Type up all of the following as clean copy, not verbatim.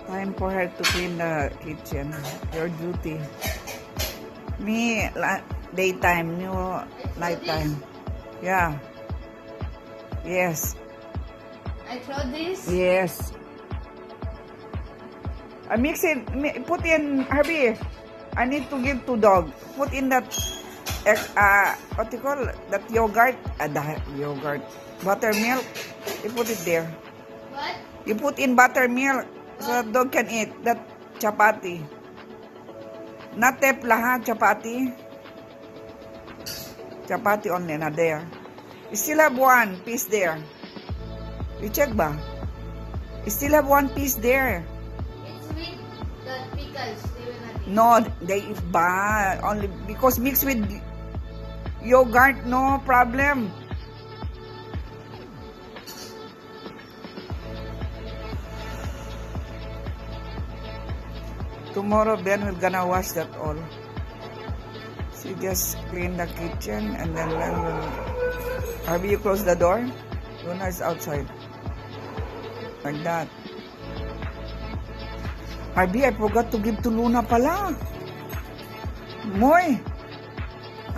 Time for her to clean the kitchen. Your duty. Me, daytime. You, nighttime. Yeah. Yes. I throw this? Yes. I mix it. Put in, Harvey. I need to give to dog. Put in that, what you call, that yogurt. The yogurt. Buttermilk. You put it there. What? You put in buttermilk so the dog can eat that chapati. Not tepla, ha? Chapati. Chapati only, not there. You still have one piece there. You check ba? You still have one piece there. It's with the pickles. They will not eat. No, they eat ba? Only because mixed with yogurt, no problem. Tomorrow Ben will gonna wash that all. She just clean the kitchen and then will. Have you close the door? Luna is outside. Like that. Harvey, I forgot to give to Luna pala. Moy.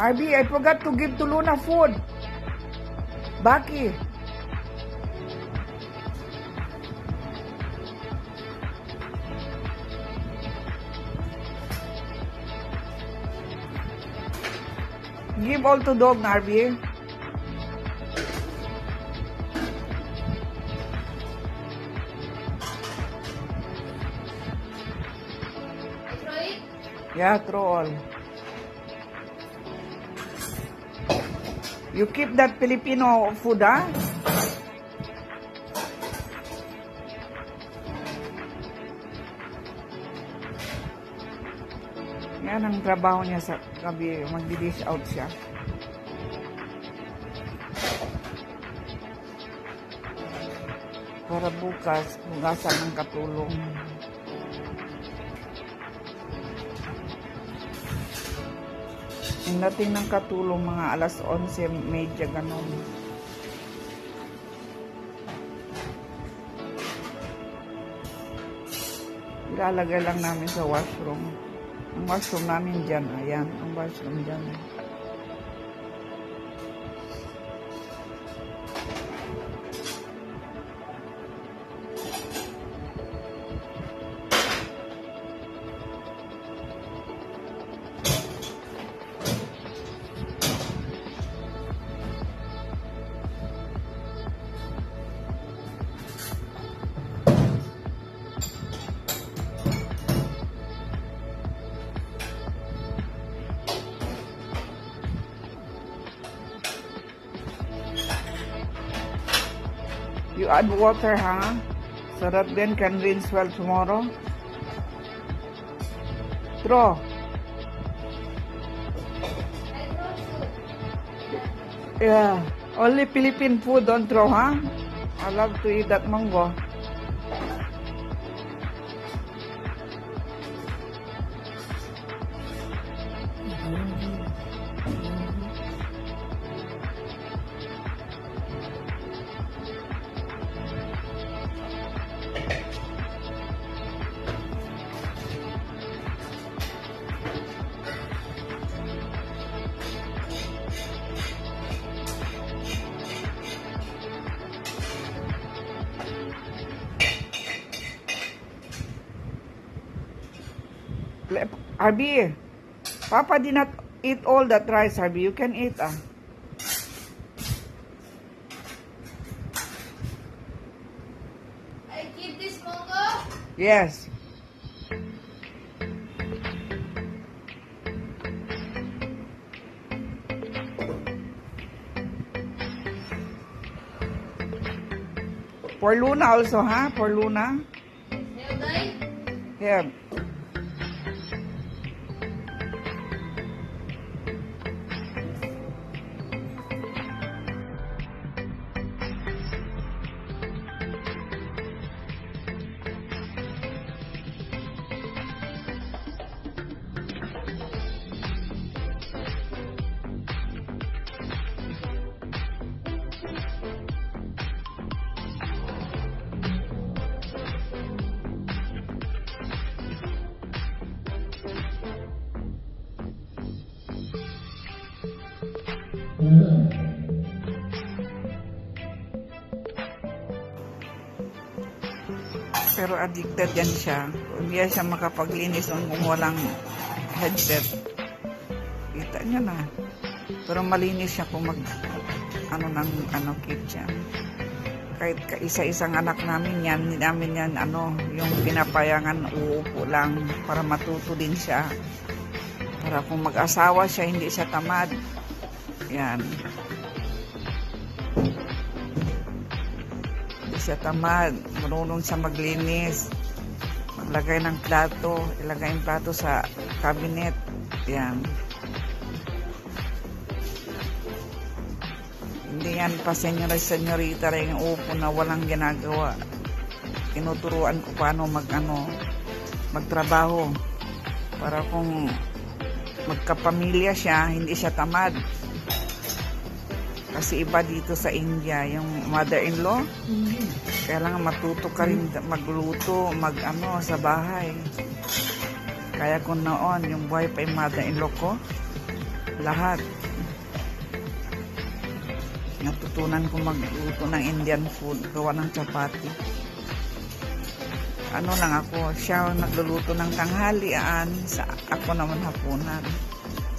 Harvey, I forgot to give to Luna food. Baki. Give all to dog, Harvey. I throw it? Yeah, throw all. You keep that Filipino food, ha? Yan ang trabaho niya sa gabi. Magdi-dish out siya. Para bukas, hugasan ng katulong. Ang dating ng katulong, mga alas 11:30, ganon. Ilalagay lang namin sa washroom. Ang washroom namin dyan, ayan, ang washroom dyan. You add water, ha? So that Ben can rinse well tomorrow. Throw. I throw food. Yeah. Only Philippine food, don't throw, ha? I love to eat that mango. Harvey, Papa did not eat all that rice, Harvey. You can eat, ah. I keep this mango? Yes. For Luna also, ha? For Luna. Have I? Here. Pero addicted yan siya. Hindi siya makapaglinis kung walang headset. Kita niya na. Pero malinis siya kung kitchen. Kahit isa-isang anak namin yan, hindi namin yan, yung pinapayangan, uupo lang para matuto din siya. Para kung mag-asawa siya, hindi siya tamad. Yan. Hindi siya tamad. Marunong siya maglinis. Maglagay ng plato. Ilagay yung plato sa cabinet. Yan. Hindi yan pa senyorita rin yung upo na walang ginagawa. Tinuturuan ko paano magtrabaho. Para kung magkapamilya siya, hindi siya tamad. Kasi iba dito sa India, yung mother-in-law, kailangan matuto ka rin magluto, sa bahay. Kaya kung noon, yung buhay pa yung mother-in-law ko, lahat. Natutunan ko magluto ng Indian food, gawa ng chapati. Lang ako, siya nagluluto ng tanghalian, ako naman hapunan.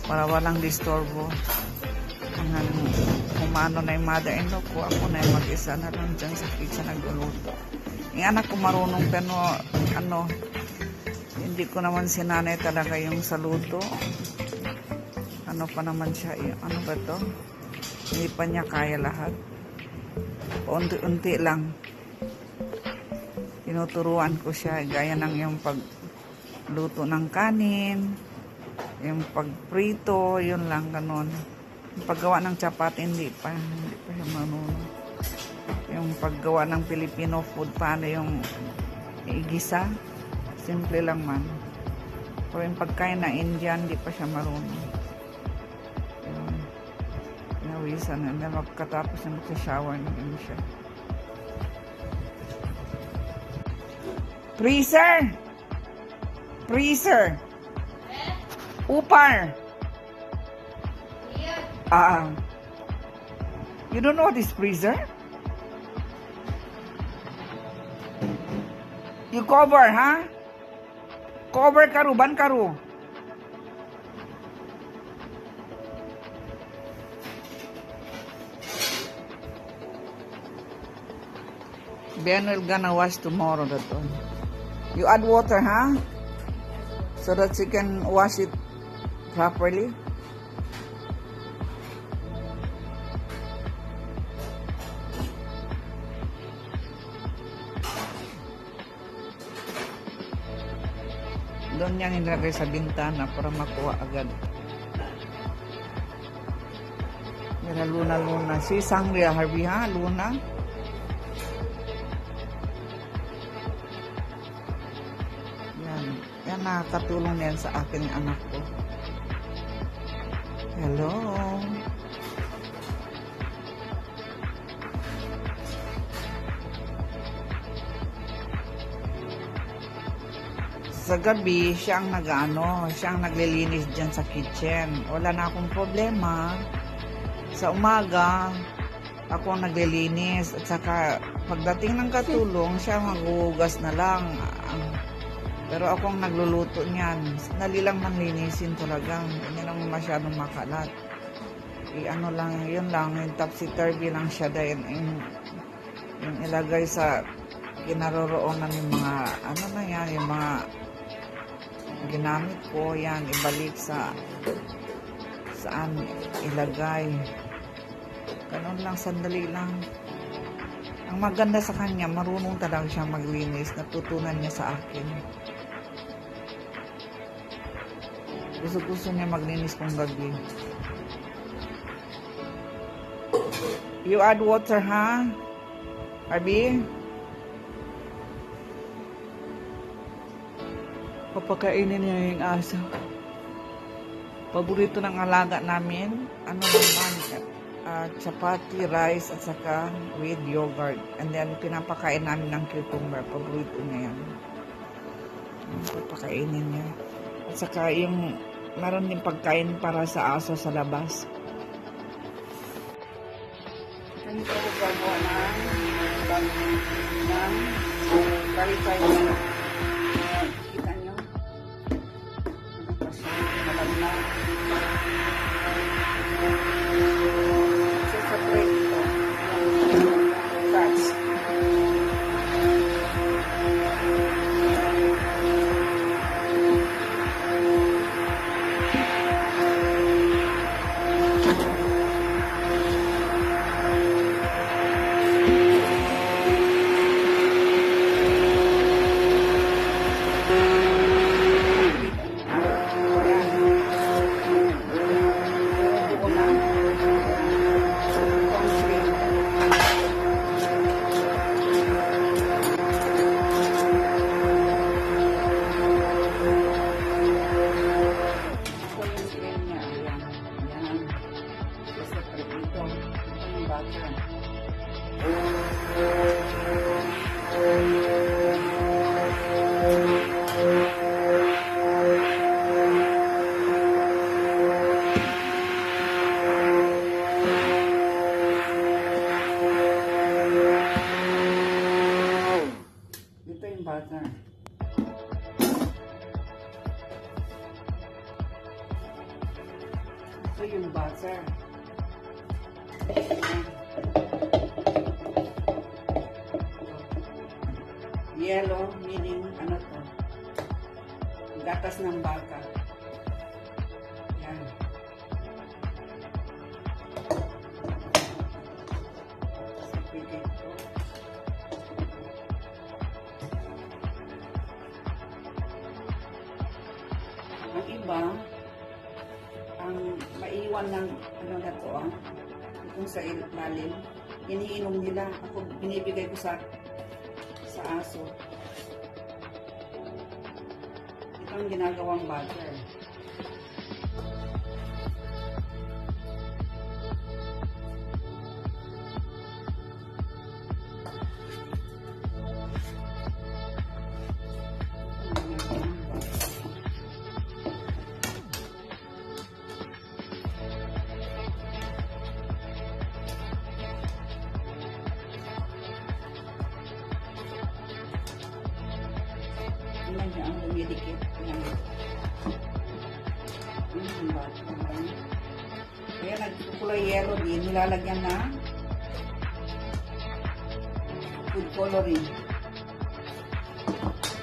Para walang disturbo. Kumano na yung mother-in-law ko, ako na yung mag-isa na lang dyan sa kitchen nagluluto. Yung anak ko marunong, pero hindi ko naman sinanay talaga yung sa luto. Pa naman siya, ba to? Hindi pa niya kaya lahat. Unti-unti lang. Tinuturuan ko siya, gaya ng yung pagluto ng kanin, yung pagprito, yun lang, ganon. Yung paggawa ng chapati, hindi pa siya marunong. Yung paggawa ng Filipino food, paano yung igisa, simple lang man. Pero yung pagkain na Indian, hindi pa siya marunong. Pinawisan na, magkatapos na magsashower na yun siya. Freezer! Upar! You don't know what is freezer? You cover, ha? Cover karu, ban karu. Ben will gonna wash tomorrow that one. You add water, huh? So that she can wash it properly. Doon niya nilagay sa bintana para makuha agad. Mira, Luna. Si Sangria Harvey, ha? Luna. Yan nakakatulong yan sa akin yung anak ko. Hello. Sa gabi, siyang naglilinis dyan sa kitchen. Wala na akong problema. Sa umaga, ako naglilinis. At saka, pagdating ng katulong, siya maghuhugas na lang. Pero akong nagluluto niyan. Dali lang manlinisin talagang. Hindi naman masyadong makalat. Yun lang, yung topsy-turvy lang siya dahil yung ilagay sa kinaroroonan yung mga, yung mga ginamit ko, yan, ibalik saan ilagay. Ganun lang, sandali lang. Ang maganda sa kanya, marunong talaga siya maglinis. Natutunan niya sa akin. Gusto niya maglinis kung gabi. You add water, ha? Abi? Papakainin niya yung aso. Paborito ng alaga namin, chapati, rice, at saka with yogurt. And then, pinapakain namin ng cucumber. Paborito niya yan. Papakainin niya. At saka yung, meron din pagkain para sa aso sa labas. Ganito ako gagawa ng clarify na. Kita nyo? Kasi malagna. Separate ito. Fats. Ito yung butter. Ito yung butter. Yellow meaning ano to? Gatas ng baka. Yan. Separate ito. Ang iba, ang maiwan ng ano na to, itong sa ilalim, iniinom nila. Ako binibigay ko sa aso. Ito ang ginagawang butter. Tingnan niya ang dumidikit. Ayan. Ang butter. Kaya nagkulay yellow din. Nilalagyan na food coloring.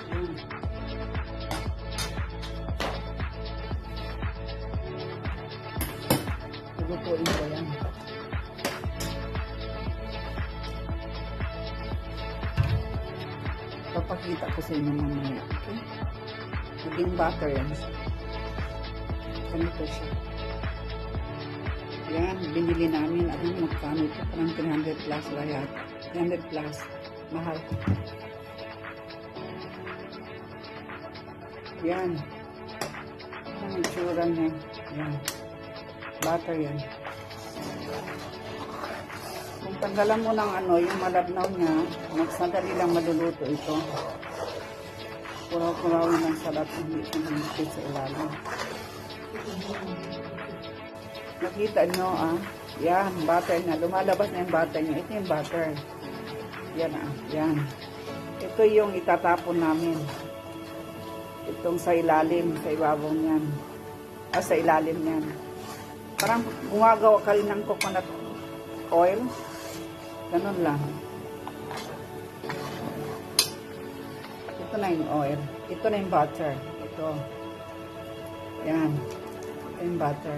Ayan. Lutuin ko yan. Papakita ko sa inyo mamaya. Okay? Naging butter yan. Ganito siya. Yan, binili namin. Ano magkano ito? Parang 300 plus lahat. 300 plus. Mahal. Yan. Ang itsura niya. Yan. Butter yan. Kung tanggalan mo ng ano, yung malabnaw niya, magsadali lang maluluto ito. Kuraw-kurawin lang sa lahat, hindi siya nangipit sa ilalim. Nakita nyo, yan, butter na. Lumalabas na yung butter niya. Ito yung butter. Yan, yan. Ito yung itatapon namin. Itong sa ilalim, sa ibabaw niyan. Sa ilalim niyan. Parang gumagawa ka rin ng coconut oil. Ganun lang. Ito na yung oil. Ito na yung butter. Ito. Yan. Ito yung butter.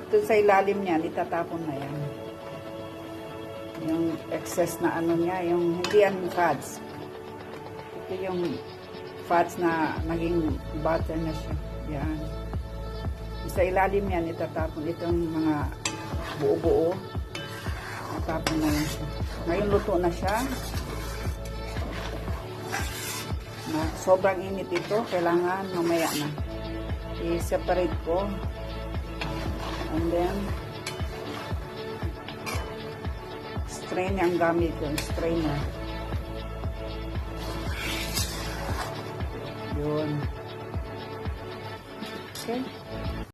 Ito sa ilalim niya, itatapon na yan. Yung excess na ano niya, yung hindi yan fats. Ito yung fats na naging butter na siya. Yan. Sa ilalim yan, itatapon. Itong mga buo-buo. Itatapon na yan siya. Ngayon luto na siya. Sobrang init ito. Kailangan mamaya na. I-separate ko. And then, strain ang gamit ko. Strainer. Yun. Okay.